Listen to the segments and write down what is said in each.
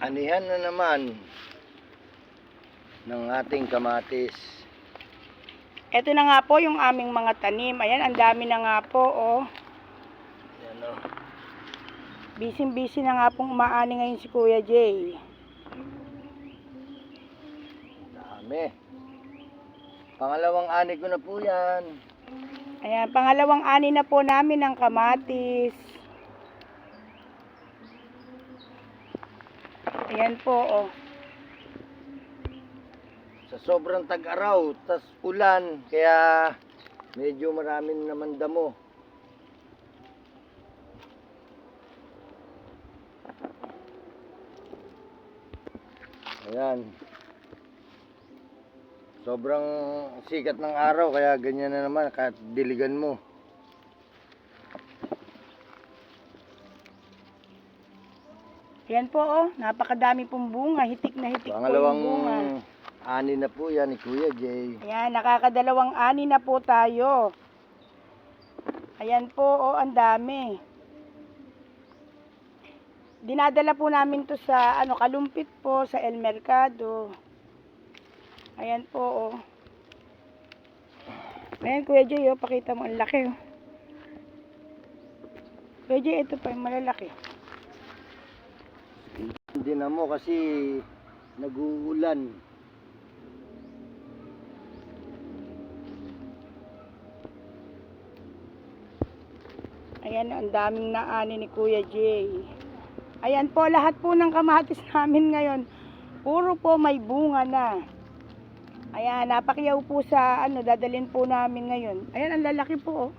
Anihan na naman ng ating kamatis. Ito na nga po yung aming mga tanim. Ayan, ang dami na nga po, oh. Yan o. Busy-busy na nga pong umaani ngayon si Kuya Jay. Dami. Pangalawang ani ko na po yan. Ayan, pangalawang ani na po namin ng kamatis. Ayan po, oh. Sa sobrang tag-araw, tas ulan, kaya medyo marami naman damo. Ayan. Sobrang sikat ng araw, kaya ganyan na naman, kahit diligan mo. Ayan po, oh. Napakadami pong bunga. Hitik na hitik po Pangalawang yung bunga. ani na po yan ni Kuya Jay. Ayan, nakakadalawang ani na po tayo. Ayan po, oh, ang dami. Dinadala po namin to sa Kalumpit po, sa El Mercado. Ayan po, oh. Ayan, Kuya Jay, oh, pakita mo, ang laki, oh. Kuya Jay, ito pa yung malalaki. Hindi na mo kasi nag-uulan. Ayan, ang daming naani ni Kuya Jay. Ayan po, lahat po ng kamatis namin ngayon, puro po may bunga na. Ayan, napakyaw po sa dadalhin po namin ngayon. Ayan, ang lalaki po, oh.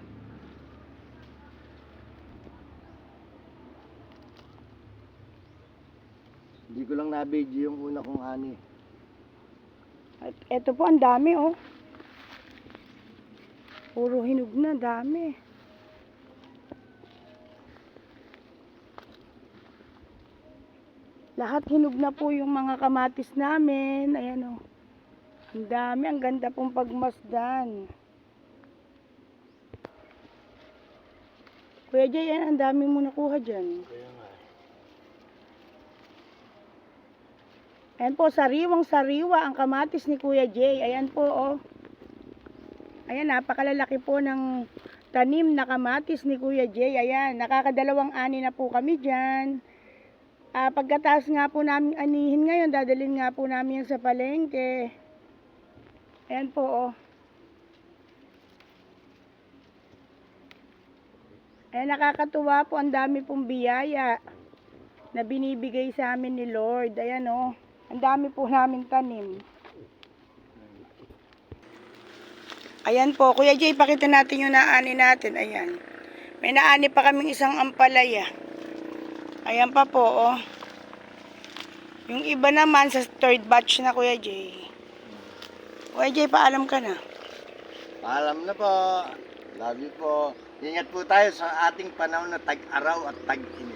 Hindi ko lang na-video yung una kong ani. At eto po, ang dami, oh. Puro hinog na, dami. Lahat hinog na po yung mga kamatis namin. Ayan, oh. Ang dami, ang ganda pong pagmasdan. Kuya Jay, yan, ang dami mo nakuha dyan. Kaya nga. Ayan po, sariwang-sariwa ang kamatis ni Kuya Jay. Ayan po, oh. Ayan, napakalalaki po ng tanim na kamatis ni Kuya Jay. Ayan, nakakadalawang ani na po kami dyan. Pagkataas nga po namin anihin ngayon, dadalhin nga po namin yan sa palengke. Ayan po, oh. Ayan, nakakatuwa po, ang dami pong biyaya na binibigay sa amin ni Lord. Ayan, oh. Ang dami po namin tanim. Ayan po, Kuya Jay, pakita natin yung naani natin. Ayan. May naani pa kaming isang ampalaya. Ayan pa po, oh. Yung iba naman sa third batch na, Kuya Jay. Kuya Jay, paalam ka na. Paalam na po. Love you po. Ingat po tayo sa ating panahon na tag-araw at tag-init.